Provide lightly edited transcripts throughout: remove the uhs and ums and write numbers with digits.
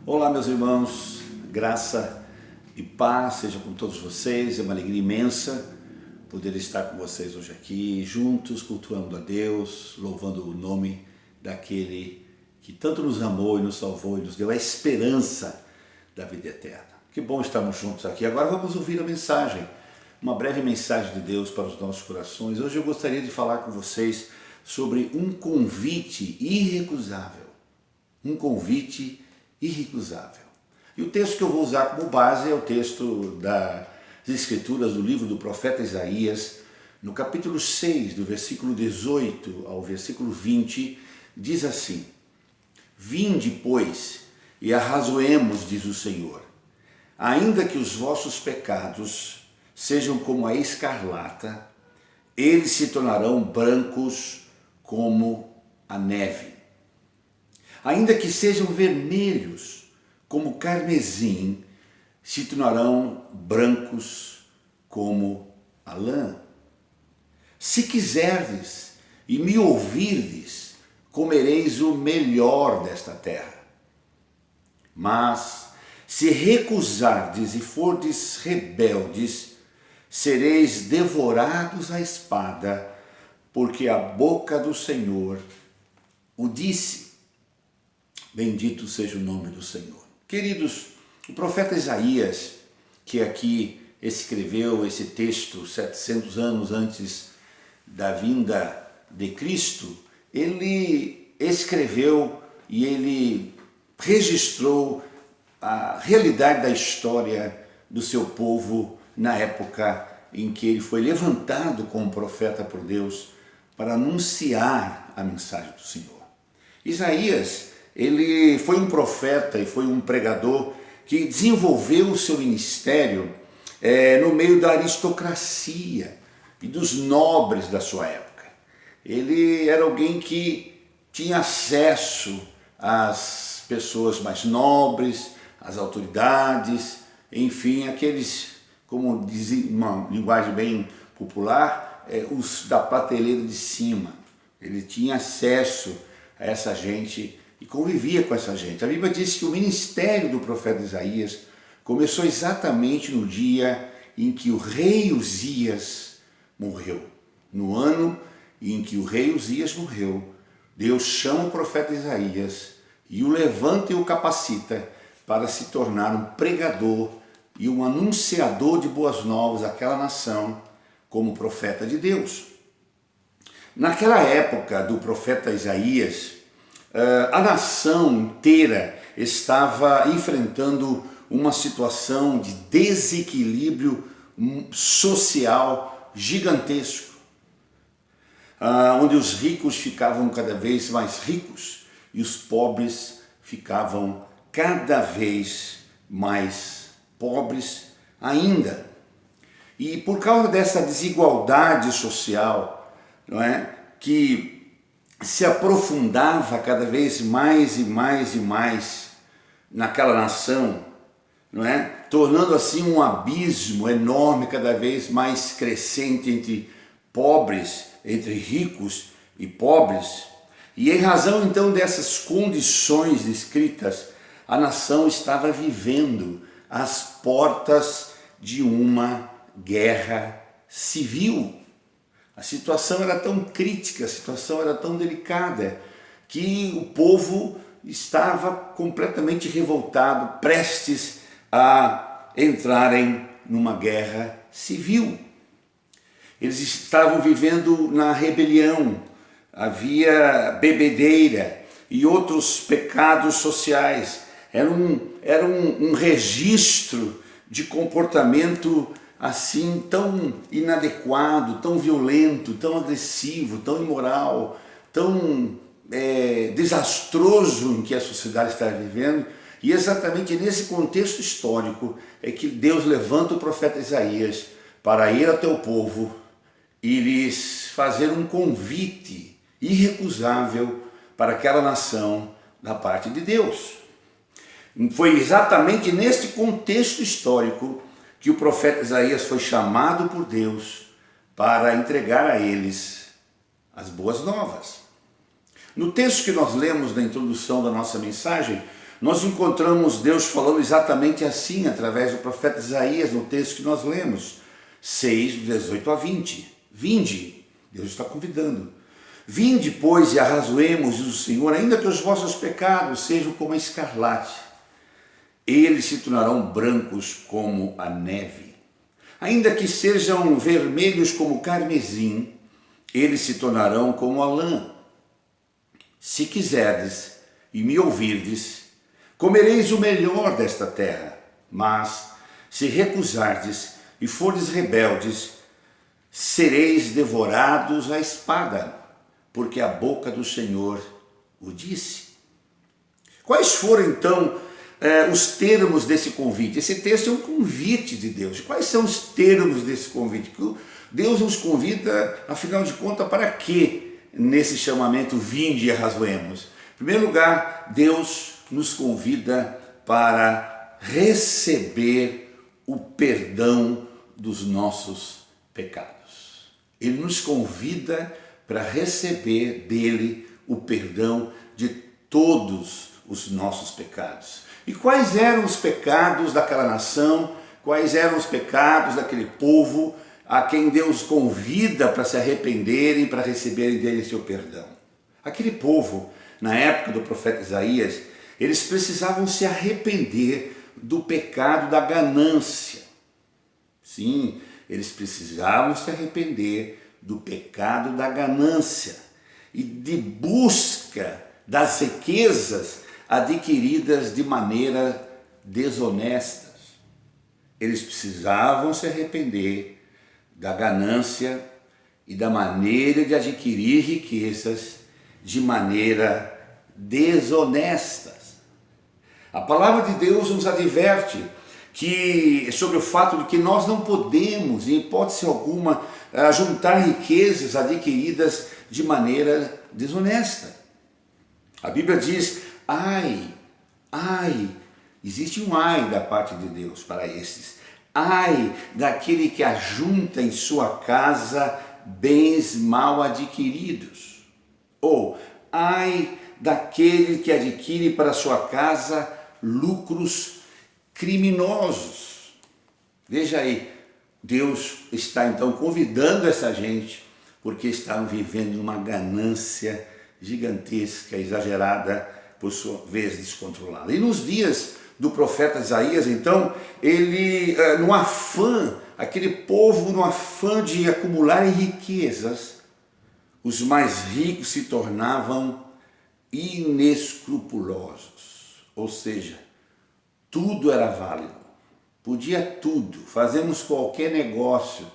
Olá, meus irmãos, graça e paz seja com todos vocês. É uma alegria imensa poder estar com vocês hoje aqui, juntos, cultuando a Deus, louvando o nome daquele que tanto nos amou e nos salvou e nos deu a esperança da vida eterna. Que bom estarmos juntos aqui. Agora vamos ouvir a mensagem, uma breve mensagem de Deus para os nossos corações. Hoje eu gostaria de falar com vocês sobre um convite irrecusável. Um convite irrecusável. E o texto que eu vou usar como base é o texto das Escrituras do livro do profeta Isaías, no capítulo 6, do versículo 18 ao versículo 20, diz assim: Vinde, pois, e arrazoemos, diz o Senhor, ainda que os vossos pecados sejam como a escarlata, eles se tornarão brancos como a neve. Ainda que sejam vermelhos como carmesim, se tornarão brancos como a lã. Se quiserdes e me ouvirdes, comereis o melhor desta terra. Mas se recusardes e fordes rebeldes, sereis devorados à espada, porque a boca do Senhor o disse. Bendito seja o nome do Senhor. Queridos, o profeta Isaías, que aqui escreveu esse texto 700 anos antes da vinda de Cristo, ele escreveu e ele registrou a realidade da história do seu povo na época em que ele foi levantado como profeta por Deus para anunciar a mensagem do Senhor. Isaías, ele foi um profeta e foi um pregador que desenvolveu o seu ministério no meio da aristocracia e dos nobres da sua época. Ele era alguém que tinha acesso às pessoas mais nobres, às autoridades, enfim, aqueles, como dizem uma linguagem bem popular, os da prateleira de cima. Ele tinha acesso a essa gente e convivia com essa gente. A Bíblia diz que o ministério do profeta Isaías começou exatamente no dia em que o rei Uzias morreu. No ano em que o rei Uzias morreu, Deus chama o profeta Isaías e o levanta e o capacita para se tornar um pregador e um anunciador de boas novas àquela nação como profeta de Deus. Naquela época do profeta Isaías, a nação inteira estava enfrentando uma situação de desequilíbrio social gigantesco, onde os ricos ficavam cada vez mais ricos e os pobres ficavam cada vez mais pobres ainda. E por causa dessa desigualdade social, não é, que se aprofundava cada vez mais e mais e mais naquela nação, não é? Tornando assim um abismo enorme, cada vez mais crescente entre pobres, entre ricos e pobres. E em razão então dessas condições descritas, a nação estava vivendo às portas de uma guerra civil. A situação era tão crítica, a situação era tão delicada, que o povo estava completamente revoltado, prestes a entrarem numa guerra civil. Eles estavam vivendo na rebelião, havia bebedeira e outros pecados sociais. Era um registro de comportamento assim tão inadequado, tão violento, tão agressivo, tão imoral, tão desastroso em que a sociedade está vivendo. E exatamente nesse contexto histórico é que Deus levanta o profeta Isaías para ir até o povo e lhes fazer um convite irrecusável para aquela nação da parte de Deus. Foi exatamente nesse contexto histórico que o profeta Isaías foi chamado por Deus para entregar a eles as boas novas. No texto que nós lemos na introdução da nossa mensagem, nós encontramos Deus falando exatamente assim, através do profeta Isaías, no texto que nós lemos, 6, 18 a 20. Vinde, Deus está convidando. Vinde, pois, e arrazoemos, diz o Senhor, ainda que os vossos pecados sejam como a escarlate, eles se tornarão brancos como a neve. Ainda que sejam vermelhos como o carmesim, eles se tornarão como a lã. Se quiserdes e me ouvirdes, comereis o melhor desta terra. Mas, se recusardes e fordes rebeldes, sereis devorados à espada, porque a boca do Senhor o disse. Quais foram, então, os termos desse convite? Esse texto é um convite de Deus. Quais são os termos desse convite? Deus nos convida, afinal de contas, para quê nesse chamamento vinde e arrazoemos? Em primeiro lugar, Deus nos convida para receber o perdão dos nossos pecados. Ele nos convida para receber dele o perdão de todos os nossos pecados. E quais eram os pecados daquela nação? Quais eram os pecados daquele povo a quem Deus convida para se arrependerem, para receberem dele seu perdão? Aquele povo, na época do profeta Isaías, eles precisavam se arrepender do pecado da ganância. Sim, eles precisavam se arrepender do pecado da ganância e de busca das riquezas adquiridas de maneira desonesta. Eles precisavam se arrepender da ganância e da maneira de adquirir riquezas de maneira desonesta. A palavra de Deus nos adverte sobre o fato de que nós não podemos, em hipótese alguma, juntar riquezas adquiridas de maneira desonesta. A Bíblia diz, ai, existe um ai da parte de Deus para esses. Ai daquele que ajunta em sua casa bens mal adquiridos. Ou, ai daquele que adquire para sua casa lucros criminosos. Veja aí, Deus está então convidando essa gente, porque estavam vivendo uma ganância gigantesca, exagerada, por sua vez descontrolada. E nos dias do profeta Isaías, então, ele, no afã, aquele povo no afã de acumular riquezas, os mais ricos se tornavam inescrupulosos, ou seja, tudo era válido, podia tudo, fazemos qualquer negócio,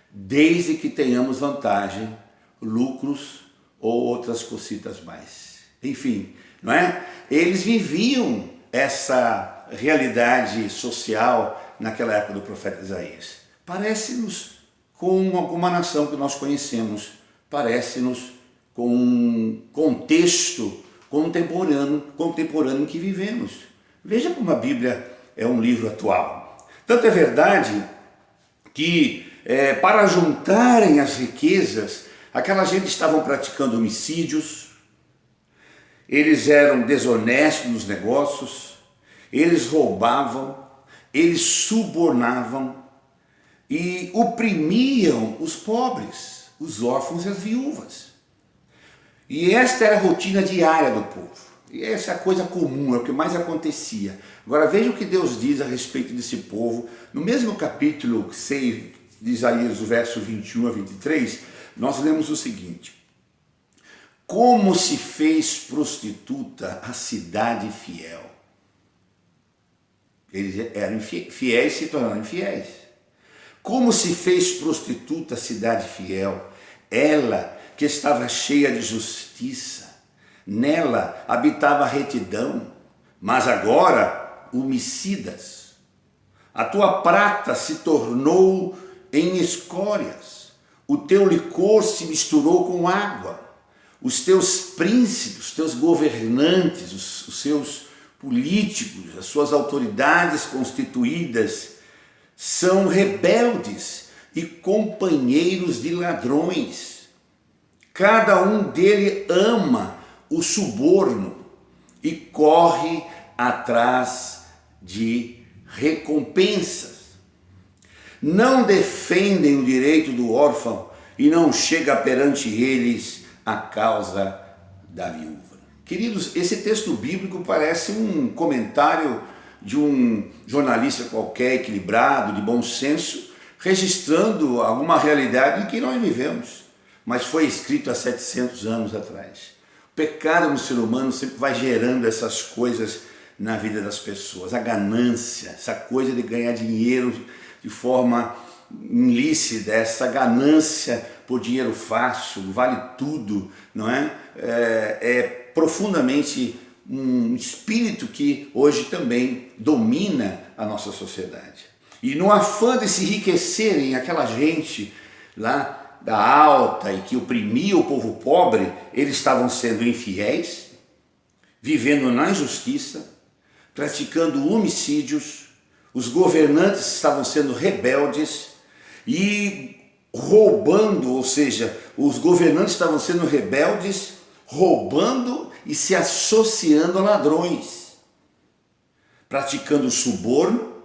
desde que tenhamos vantagem, lucros ou outras cositas mais. Enfim, não é? Eles viviam essa realidade social naquela época do profeta Isaías. Parece-nos com alguma nação que nós conhecemos, parece-nos com um contexto contemporâneo em que vivemos. Veja como a Bíblia é um livro atual. Tanto é verdade que para juntarem as riquezas, aquela gente estavam praticando homicídios, eles eram desonestos nos negócios, eles roubavam, eles subornavam e oprimiam os pobres, os órfãos e as viúvas. E esta era a rotina diária do povo. E essa é a coisa comum, é o que mais acontecia. Agora veja o que Deus diz a respeito desse povo. No mesmo capítulo 6 de Isaías, do verso 21 a 23, nós lemos o seguinte: como se fez prostituta a cidade fiel. Eles eram fiéis e se tornaram infiéis. Como se fez prostituta a cidade fiel, ela que estava cheia de justiça, nela habitava a retidão, mas agora homicidas. A tua prata se tornou em escórias, o teu licor se misturou com água, os teus príncipes, os teus governantes, os seus políticos, as suas autoridades constituídas são rebeldes e companheiros de ladrões. Cada um dele ama o suborno e corre atrás de recompensas. Não defendem o direito do órfão e não chega perante eles a causa da viúva. Queridos, esse texto bíblico parece um comentário de um jornalista qualquer, equilibrado, de bom senso, registrando alguma realidade em que nós vivemos, mas foi escrito há 700 anos atrás. O pecado no ser humano sempre vai gerando essas coisas na vida das pessoas, a ganância, essa coisa de ganhar dinheiro de forma ilícita, essa ganância por dinheiro fácil, vale tudo, não é? É profundamente um espírito que hoje também domina a nossa sociedade. E no afã de se enriquecerem, aquela gente lá da alta e que oprimia o povo pobre, eles estavam sendo infiéis, vivendo na injustiça, praticando homicídios, os governantes estavam sendo rebeldes e roubando, ou seja, os governantes estavam sendo rebeldes, roubando e se associando a ladrões, praticando suborno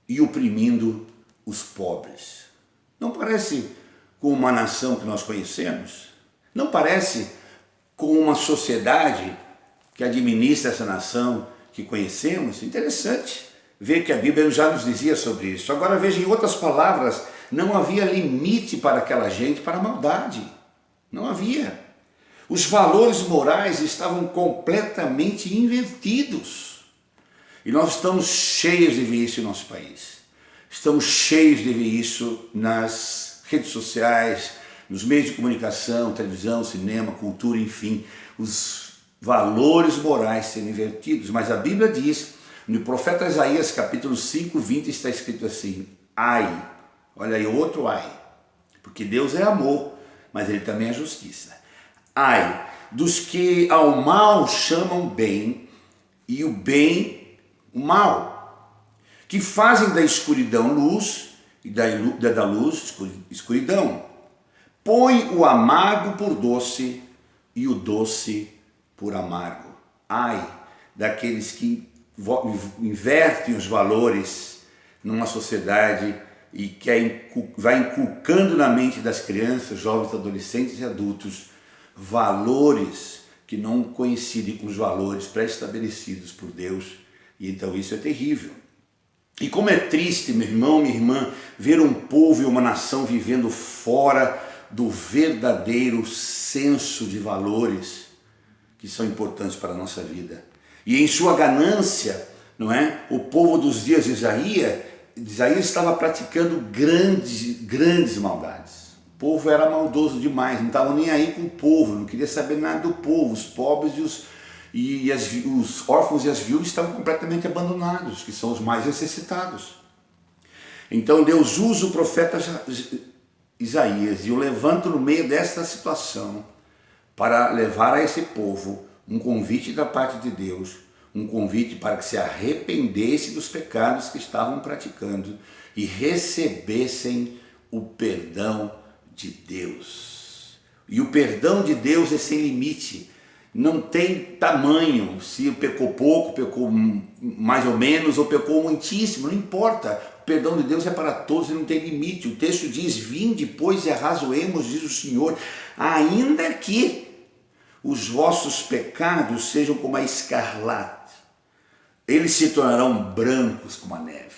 e oprimindo os pobres. Não parece com uma nação que nós conhecemos? Não parece com uma sociedade que administra essa nação que conhecemos? Interessante ver que a Bíblia já nos dizia sobre isso. Agora veja, em outras palavras, não havia limite para aquela gente, para a maldade. Não havia. Os valores morais estavam completamente invertidos. E nós estamos cheios de ver isso em nosso país. Estamos cheios de ver isso nas redes sociais, nos meios de comunicação, televisão, cinema, cultura, enfim. Os valores morais sendo invertidos. Mas a Bíblia diz, no profeta Isaías capítulo 5, 20, está escrito assim: ai, olha aí outro ai, porque Deus é amor, mas Ele também é justiça. Ai dos que ao mal chamam bem e o bem o mal, que fazem da escuridão luz e da luz escuridão, põe o amargo por doce e o doce por amargo. Ai daqueles que invertem os valores numa sociedade e que vai inculcando na mente das crianças, jovens, adolescentes e adultos valores que não coincidem com os valores pré-estabelecidos por Deus, e então isso é terrível. E como é triste, meu irmão, minha irmã, ver um povo e uma nação vivendo fora do verdadeiro senso de valores que são importantes para a nossa vida. E em sua ganância, não é? O povo dos dias de Isaías estava praticando grandes maldades. O povo era maldoso demais, não estava nem aí com o povo, não queria saber nada do povo. Os pobres os órfãos e as viúvas estavam completamente abandonados, que são os mais necessitados. Então Deus usa o profeta Isaías e o levanta no meio desta situação para levar a esse povo um convite da parte de Deus, um convite para que se arrependesse dos pecados que estavam praticando e recebessem o perdão de Deus. E o perdão de Deus é sem limite, não tem tamanho, se pecou pouco, pecou mais ou menos, ou pecou muitíssimo, não importa. O perdão de Deus é para todos e não tem limite. O texto diz: vinde, pois, e arrazoemos, diz o Senhor, ainda que os vossos pecados sejam como a escarlate, eles se tornarão brancos como a neve.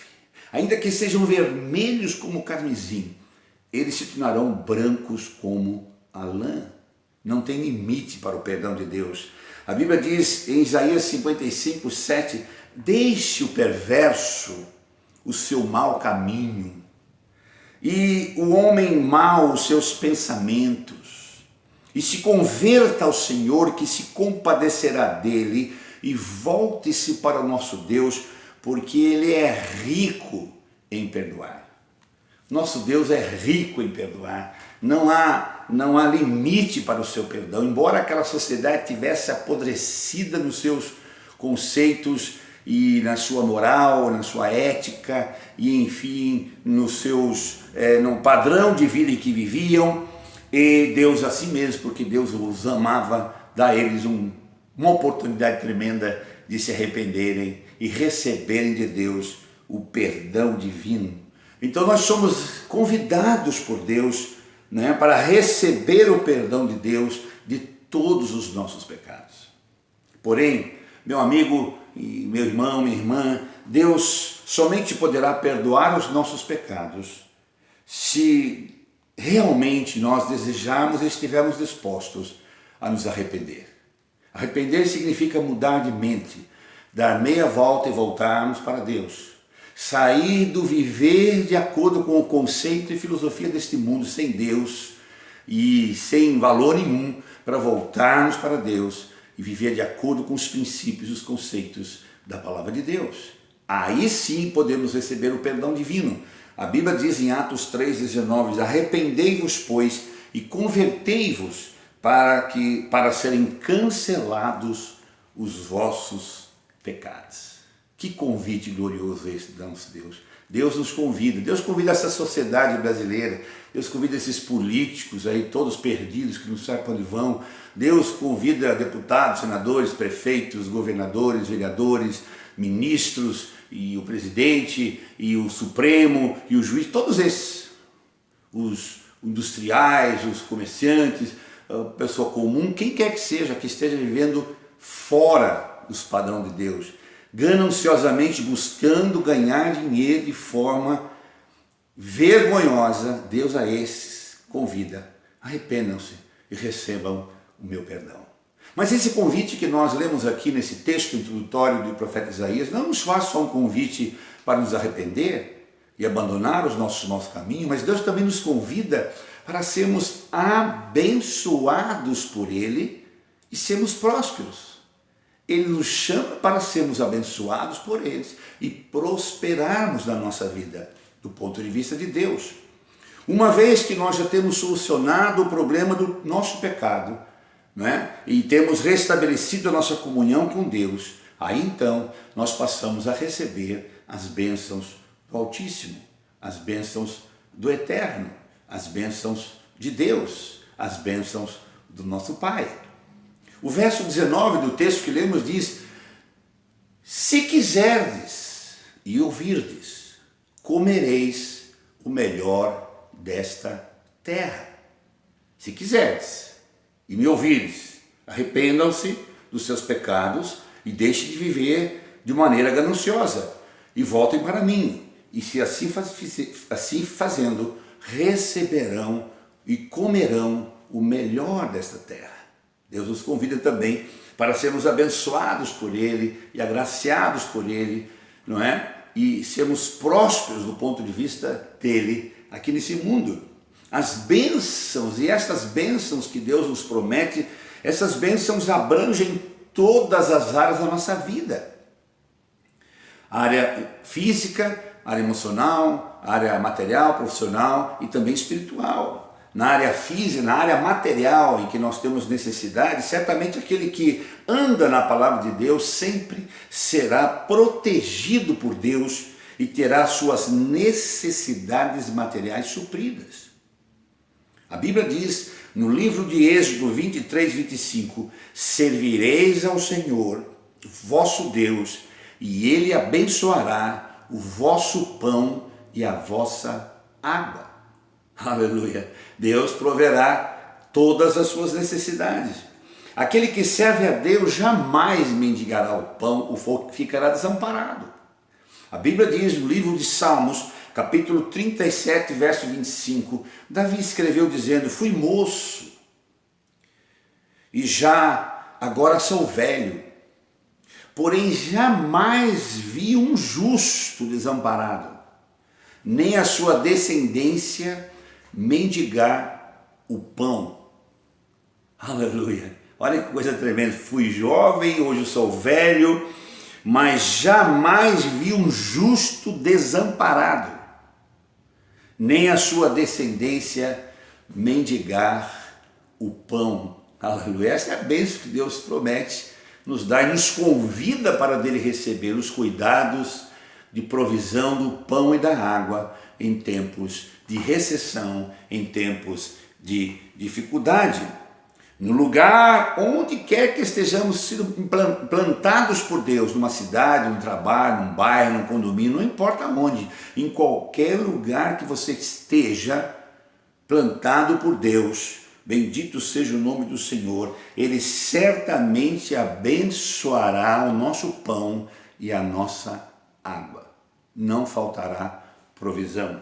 Ainda que sejam vermelhos como o carmesim, eles se tornarão brancos como a lã. Não tem limite para o perdão de Deus. A Bíblia diz em Isaías 55, 7, deixe o perverso o seu mau caminho e o homem mau os seus pensamentos, e se converta ao Senhor, que se compadecerá dele, e volte-se para o nosso Deus, porque Ele é rico em perdoar. Nosso Deus é rico em perdoar. Não há limite para o seu perdão. Embora aquela sociedade tivesse apodrecida nos seus conceitos e na sua moral, na sua ética e enfim no padrão de vida em que viviam, e Deus assim mesmo, porque Deus os amava, dá a eles uma oportunidade tremenda de se arrependerem e receberem de Deus o perdão divino. Então nós somos convidados por Deus, né, para receber o perdão de Deus de todos os nossos pecados. Porém, meu amigo e meu irmão, minha irmã, Deus somente poderá perdoar os nossos pecados se realmente nós desejarmos e estivermos dispostos a nos arrepender. Arrepender significa mudar de mente, dar meia volta e voltarmos para Deus. Sair do viver de acordo com o conceito e filosofia deste mundo sem Deus e sem valor nenhum, para voltarmos para Deus e viver de acordo com os princípios e os conceitos da palavra de Deus. Aí sim podemos receber o perdão divino. A Bíblia diz em Atos 3,19, arrependei-vos, pois, e convertei-vos para serem cancelados os vossos pecados. Que convite glorioso esse do nosso Deus. Deus nos convida, Deus convida essa sociedade brasileira, Deus convida esses políticos aí, todos perdidos, que não sabem para onde vão. Deus convida deputados, senadores, prefeitos, governadores, vereadores, ministros, e o presidente, e o Supremo, e o juiz, todos esses, os industriais, os comerciantes, a pessoa comum, quem quer que seja, que esteja vivendo fora dos padrões de Deus, gananciosamente buscando ganhar dinheiro de forma vergonhosa, Deus a esses convida, arrependam-se e recebam o meu perdão. Mas esse convite que nós lemos aqui nesse texto introdutório do profeta Isaías não nos faz só um convite para nos arrepender e abandonar os nossos maus caminhos, mas Deus também nos convida para sermos abençoados por Ele e sermos prósperos. Ele nos chama para sermos abençoados por Ele e prosperarmos na nossa vida, do ponto de vista de Deus. Uma vez que nós já temos solucionado o problema do nosso pecado, né, e temos restabelecido a nossa comunhão com Deus, aí então nós passamos a receber as bênçãos do Altíssimo, as bênçãos do Eterno, as bênçãos de Deus, as bênçãos do nosso Pai. O verso 19 do texto que lemos diz: se quiserdes e ouvirdes, comereis o melhor desta terra. Se quiserdes e me ouvirdes, arrependam-se dos seus pecados e deixem de viver de maneira gananciosa e voltem para mim. E se assim fazendo, receberão e comerão o melhor desta terra. Deus nos convida também para sermos abençoados por Ele e agraciados por Ele, não é? E sermos prósperos do ponto de vista dEle aqui nesse mundo. As bênçãos, e estas bênçãos que Deus nos promete, essas bênçãos abrangem todas as áreas da nossa vida. A área física, a área emocional, a área material, profissional e também espiritual. Na área física, na área material em que nós temos necessidade, certamente aquele que anda na palavra de Deus sempre será protegido por Deus e terá suas necessidades materiais supridas. A Bíblia diz no livro de Êxodo 23, 25, servireis ao Senhor, vosso Deus, e Ele abençoará o vosso pão e a vossa água. Aleluia! Deus proverá todas as suas necessidades. Aquele que serve a Deus jamais mendigará o pão ou ficará desamparado. A Bíblia diz no livro de Salmos, capítulo 37, verso 25, Davi escreveu dizendo: fui moço e já agora sou velho, porém jamais vi um justo desamparado, nem a sua descendência mendigar o pão. Aleluia! Olha que coisa tremenda. Fui jovem, hoje sou velho, mas jamais vi um justo desamparado, nem a sua descendência mendigar o pão. Aleluia! Essa é a bênção que Deus promete nos dar e nos convida para dele receber os cuidados de provisão do pão e da água em tempos de recessão, em tempos de dificuldade. No lugar, onde quer que estejamos sendo plantados por Deus, numa cidade, num trabalho, num bairro, num condomínio, não importa onde, em qualquer lugar que você esteja plantado por Deus, bendito seja o nome do Senhor, Ele certamente abençoará o nosso pão e a nossa água. Não faltará provisão.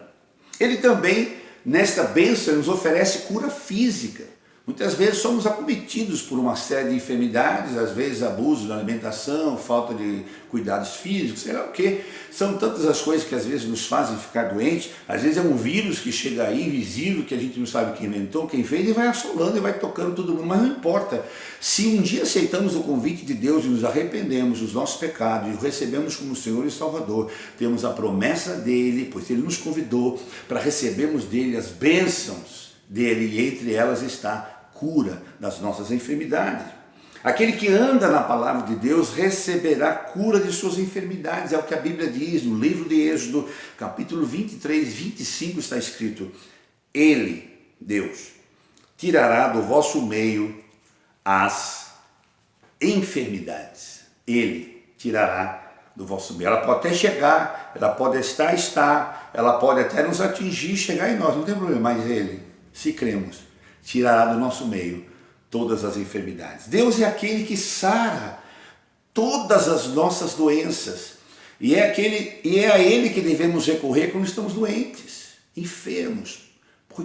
Ele também, nesta bênção, nos oferece cura física. Muitas vezes somos acometidos por uma série de enfermidades, às vezes abuso da alimentação, falta de cuidados físicos, sei lá o que. São tantas as coisas que às vezes nos fazem ficar doentes. Às vezes é um vírus que chega aí, invisível, que a gente não sabe quem inventou, quem fez, e vai assolando e vai tocando todo mundo. Mas não importa. Se um dia aceitamos o convite de Deus e nos arrependemos dos nossos pecados e o recebemos como Senhor e Salvador, temos a promessa dele, pois ele nos convidou para recebermos dele as bênçãos dele, e entre elas está cura das nossas enfermidades. Aquele que anda na palavra de Deus receberá cura de suas enfermidades, é o que a Bíblia diz no livro de Êxodo, capítulo 23, 25 está escrito: Ele, Deus, tirará do vosso meio as enfermidades. Ele tirará do vosso meio. Ela pode até chegar, ela pode estar, ela pode até nos atingir, chegar em nós, não tem problema, mas ele, se cremos, tirará do nosso meio todas as enfermidades. Deus é aquele que sara todas as nossas doenças, e é a Ele que devemos recorrer quando estamos doentes, enfermos,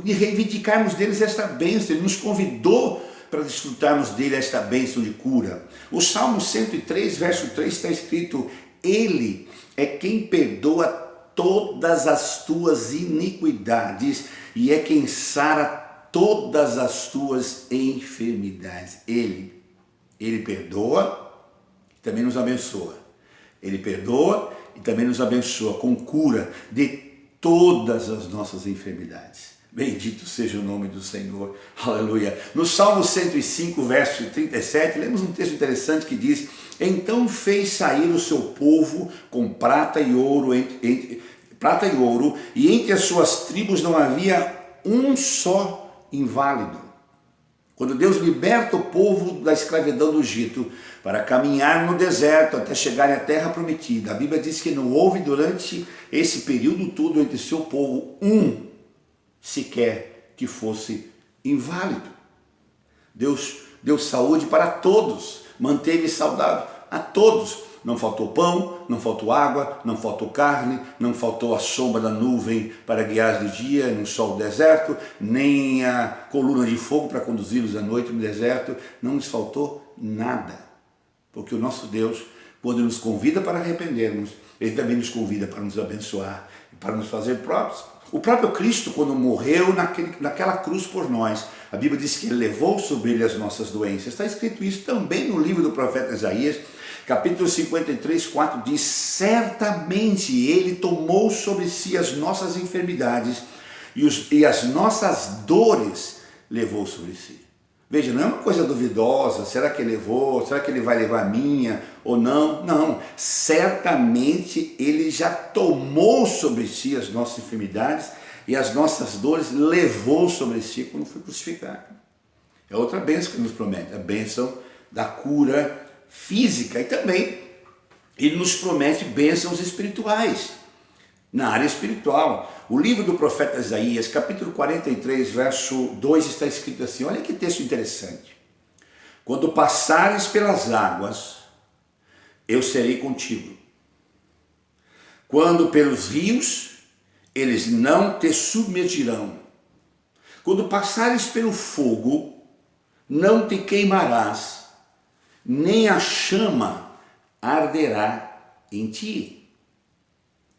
e reivindicarmos deles esta bênção. Ele nos convidou para desfrutarmos dele esta bênção de cura. O Salmo 103, verso 3 está escrito: Ele é quem perdoa todas as tuas iniquidades e é quem sara todas as tuas enfermidades. Ele perdoa e também nos abençoa. Ele perdoa e também nos abençoa com cura de todas as nossas enfermidades. Bendito seja o nome do Senhor, aleluia. No Salmo 105, verso 37, lemos um texto interessante que diz: Então fez sair o seu povo com prata e ouro, e entre as suas tribos não havia um só inválido. Quando Deus liberta o povo da escravidão do Egito para caminhar no deserto até chegarem à terra prometida, a Bíblia diz que não houve durante esse período todo entre seu povo um sequer que fosse inválido. Deus deu saúde para todos, manteve saudável a todos. Não faltou pão, não faltou água, não faltou carne, não faltou a sombra da nuvem para guiar de dia no sol do deserto, nem a coluna de fogo para conduzi-los à noite no deserto. Não nos faltou nada, porque o nosso Deus, quando nos convida para arrependermos, Ele também nos convida para nos abençoar, para nos fazer próprios. O próprio Cristo, quando morreu naquela cruz por nós, a Bíblia diz que Ele levou sobre Ele as nossas doenças. Está escrito isso também no livro do profeta Isaías, capítulo 53, 4, diz: Certamente Ele tomou sobre si as nossas enfermidades e as nossas dores levou sobre si. Veja, não é uma coisa duvidosa, será que Ele levou, será que Ele vai levar a minha ou não? Não, certamente Ele já tomou sobre si as nossas enfermidades e as nossas dores levou sobre si quando foi crucificado. É outra bênção que nos promete, a bênção da cura física, e também Ele nos promete bênçãos espirituais, na área espiritual. O livro do profeta Isaías, capítulo 43, verso 2, está escrito assim, olha que texto interessante: Quando passares pelas águas, eu serei contigo. Quando pelos rios, eles não te submergirão. Quando passares pelo fogo, não te queimarás, nem a chama arderá em ti.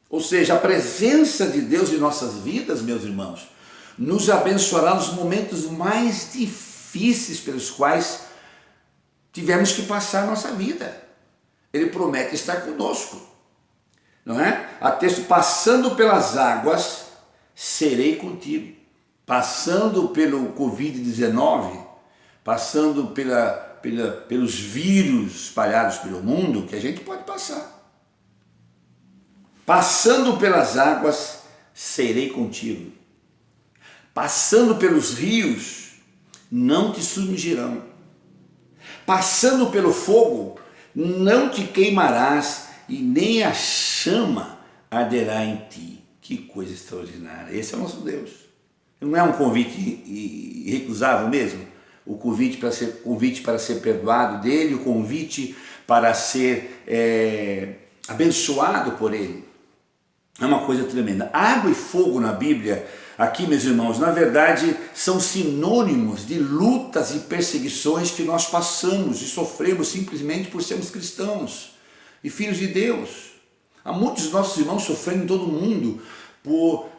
Ou seja, a presença de Deus em nossas vidas, meus irmãos, nos abençoará nos momentos mais difíceis pelos quais tivemos que passar a nossa vida. Ele promete estar conosco, não é? A texto: passando pelas águas, serei contigo. Passando pelo Covid-19, passando pelos vírus espalhados pelo mundo, que a gente pode passar. Passando pelas águas, serei contigo. Passando pelos rios, não te cingirão. Passando pelo fogo, não te queimarás, e nem a chama arderá em ti. Que coisa extraordinária. Esse é o nosso Deus. Não é um convite irrecusável mesmo? O convite para ser perdoado dele, o convite para ser abençoado por ele. É uma coisa tremenda. Água e fogo na Bíblia, aqui, meus irmãos, na verdade são sinônimos de lutas e perseguições que nós passamos e sofremos simplesmente por sermos cristãos e filhos de Deus. Há muitos dos nossos irmãos sofrendo em todo o mundo por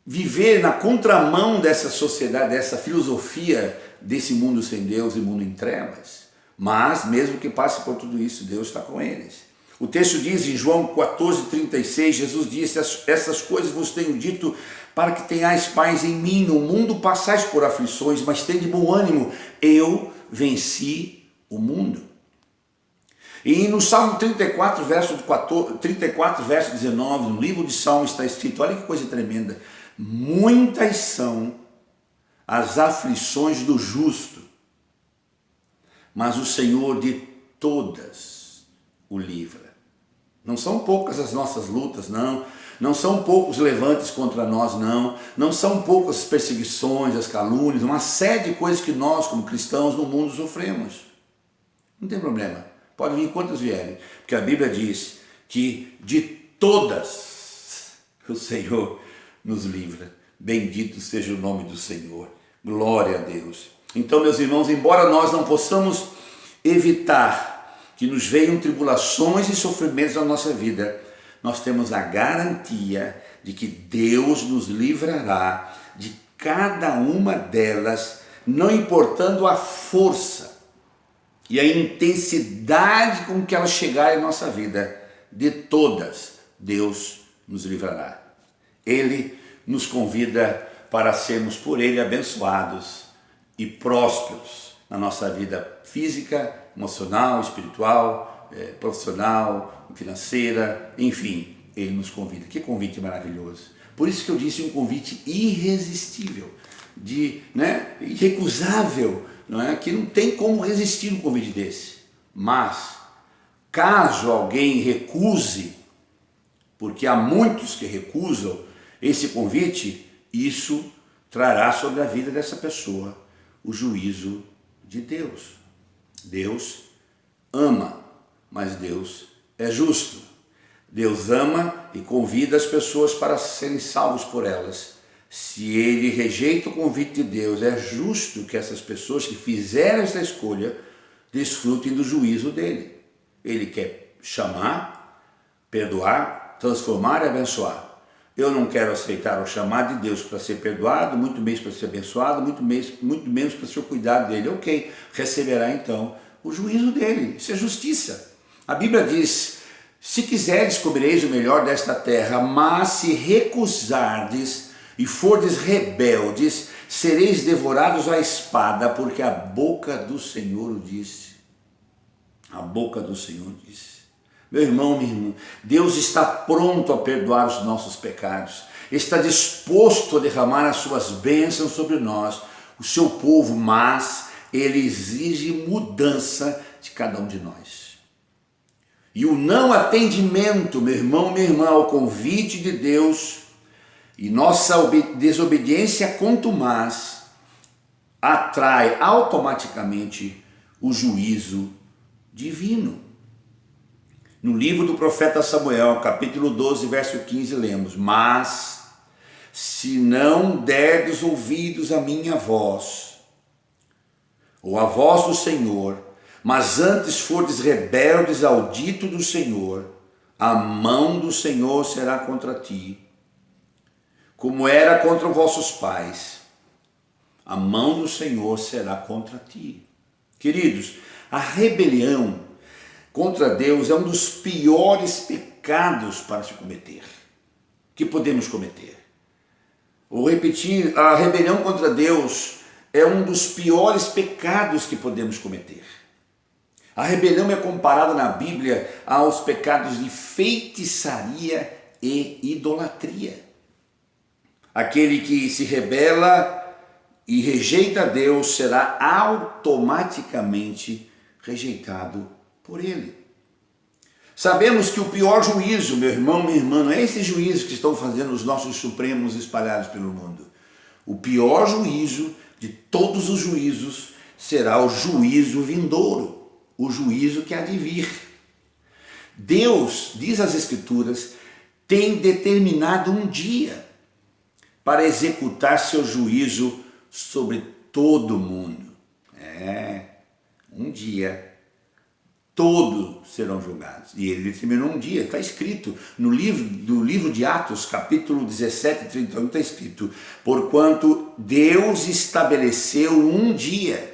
viver na contramão dessa sociedade, dessa filosofia desse mundo sem Deus e mundo em trevas. Mas, mesmo que passe por tudo isso, Deus está com eles. O texto diz em João 14,36, Jesus disse: essas coisas vos tenho dito para que tenhais paz em mim. No mundo passais por aflições, mas tende bom ânimo. Eu venci o mundo. E no Salmo 34, verso 19, no livro de Salmos está escrito, olha que coisa tremenda: muitas são as aflições do justo, mas o Senhor de todas o livra. Não são poucas as nossas lutas, não. Não são poucos levantes contra nós, não. Não são poucas as perseguições, as calúnias, uma série de coisas que nós, como cristãos, no mundo sofremos. Não tem problema. Pode vir quantas vierem. Porque a Bíblia diz que de todas o Senhor nos livra. Bendito seja o nome do Senhor. Glória a Deus. Então, meus irmãos, embora nós não possamos evitar que nos venham tribulações e sofrimentos na nossa vida, nós temos a garantia de que Deus nos livrará de cada uma delas, não importando a força e a intensidade com que elas chegarem em nossa vida. De todas, Deus nos livrará. Ele nos convida para sermos por Ele abençoados e prósperos na nossa vida física, emocional, espiritual, profissional, financeira, enfim, Ele nos convida. Que convite maravilhoso! Por isso que eu disse, um convite irresistível, irrecusável, não é? Que não tem como resistir um convite desse. Mas, caso alguém recuse, porque há muitos que recusam esse convite, isso trará sobre a vida dessa pessoa o juízo de Deus. Deus ama, mas Deus é justo. Deus ama e convida as pessoas para serem salvos por elas. Se ele rejeita o convite de Deus, é justo que essas pessoas que fizeram essa escolha desfrutem do juízo dele. Ele quer chamar, perdoar, transformar e abençoar. Eu não quero aceitar o chamado de Deus para ser perdoado, muito menos para ser abençoado, muito menos para ser o cuidado dele. Ok, receberá então o juízo dele. Isso é justiça. A Bíblia diz: se quiserdes, comereis o melhor desta terra, mas se recusardes e fordes rebeldes, sereis devorados à espada, porque a boca do Senhor o disse. A boca do Senhor disse. Meu irmão, minha irmã, Deus está pronto a perdoar os nossos pecados, está disposto a derramar as suas bênçãos sobre nós, o seu povo, mas Ele exige mudança de cada um de nós. E o não atendimento, meu irmão, minha irmã, ao convite de Deus e nossa desobediência contumaz atrai automaticamente o juízo divino. No livro do profeta Samuel, capítulo 12, verso 15, lemos: mas se não derdes ouvidos à minha voz, ou à voz do Senhor, mas antes fordes rebeldes ao dito do Senhor, a mão do Senhor será contra ti, como era contra vossos pais. A mão do Senhor será contra ti. Queridos, a rebelião contra Deus é um dos piores pecados para se cometer, que podemos cometer. Vou repetir, a rebelião contra Deus é um dos piores pecados que podemos cometer. A rebelião é comparada na Bíblia aos pecados de feitiçaria e idolatria. Aquele que se rebela e rejeita Deus será automaticamente rejeitado por Ele. Sabemos que o pior juízo, meu irmão, minha irmã, não é esse juízo que estão fazendo os nossos supremos espalhados pelo mundo. O pior juízo de todos os juízos será o juízo vindouro, o juízo que há de vir. Deus, diz as Escrituras, tem determinado um dia para executar seu juízo sobre todo mundo. Um dia todos serão julgados. E ele determinou um dia, está escrito no livro de Atos, capítulo 17, 31, está escrito: porquanto Deus estabeleceu um dia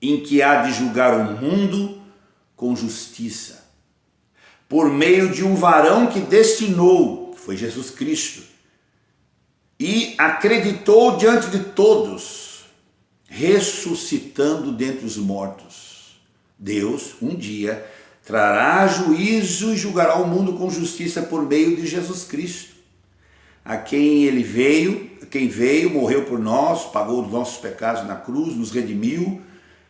em que há de julgar o mundo com justiça, por meio de um varão que destinou, que foi Jesus Cristo, e acreditou diante de todos, ressuscitando dentre os mortos. Deus, um dia, trará juízo e julgará o mundo com justiça por meio de Jesus Cristo, a quem ele veio, morreu por nós, pagou os nossos pecados na cruz, nos redimiu,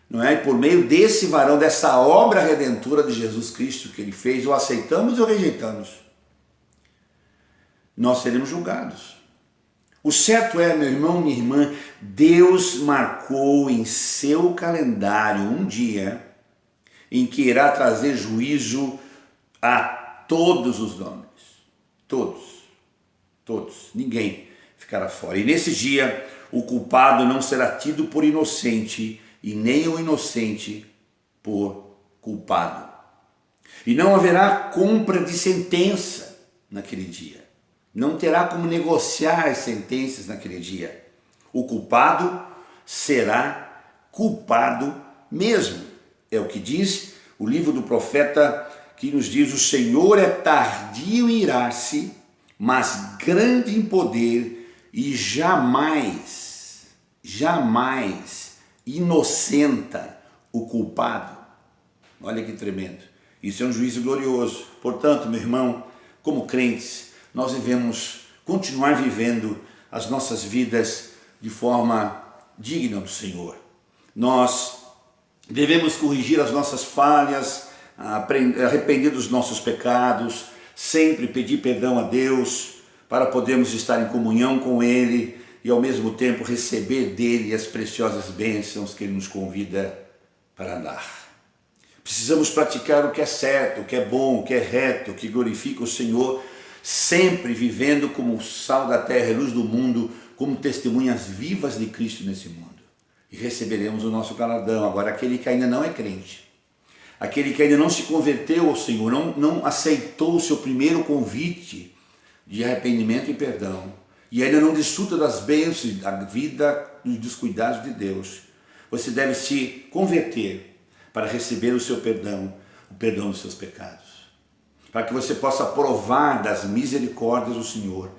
não é? E por meio desse varão, dessa obra redentora de Jesus Cristo que ele fez, ou aceitamos ou rejeitamos, nós seremos julgados. O certo é, meu irmão, minha irmã, Deus marcou em seu calendário um dia em que irá trazer juízo a todos os homens. Todos. Ninguém ficará fora. E nesse dia, o culpado não será tido por inocente e nem o inocente por culpado. E não haverá compra de sentença naquele dia. Não terá como negociar as sentenças naquele dia. O culpado será culpado mesmo. É o que diz o livro do profeta, que nos diz: o Senhor é tardio em irar-se, mas grande em poder, e jamais inocenta o culpado. Olha que tremendo. Isso é um juízo glorioso. Portanto, meu irmão, como crentes, nós devemos continuar vivendo as nossas vidas de forma digna do Senhor. Nós devemos corrigir as nossas falhas, arrepender dos nossos pecados, sempre pedir perdão a Deus para podermos estar em comunhão com Ele e ao mesmo tempo receber dele as preciosas bênçãos que Ele nos convida para dar. Precisamos praticar o que é certo, o que é bom, o que é reto, o que glorifica o Senhor, sempre vivendo como o sal da terra e luz do mundo, como testemunhas vivas de Cristo nesse mundo. E receberemos o nosso galardão. Agora, aquele que ainda não é crente, aquele que ainda não se converteu ao Senhor, não aceitou o seu primeiro convite de arrependimento e perdão, e ainda não desfruta das bênçãos da vida e dos cuidados de Deus, você deve se converter para receber o seu perdão, o perdão dos seus pecados, para que você possa provar das misericórdias do Senhor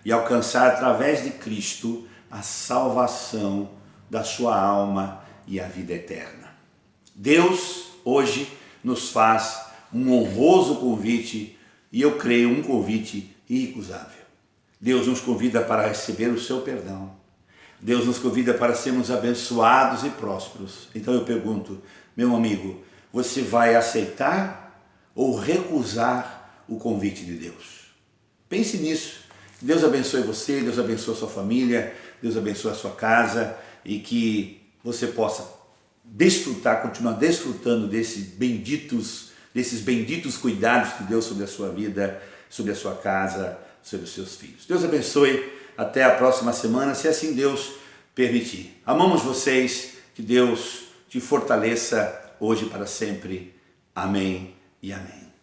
e alcançar através de Cristo a salvação da sua alma e a vida eterna. Deus hoje nos faz um honroso convite, e eu creio um convite irrecusável. Deus nos convida para receber o seu perdão. Deus nos convida para sermos abençoados e prósperos. Então eu pergunto, meu amigo, você vai aceitar ou recusar o convite de Deus? Pense nisso. Deus abençoe você, Deus abençoe a sua família, Deus abençoe a sua casa, e que você possa desfrutar, continuar desfrutando desses benditos cuidados de Deus sobre a sua vida, sobre a sua casa, sobre os seus filhos. Deus abençoe, até a próxima semana, se assim Deus permitir. Amamos vocês, que Deus te fortaleça hoje e para sempre. Amém e amém.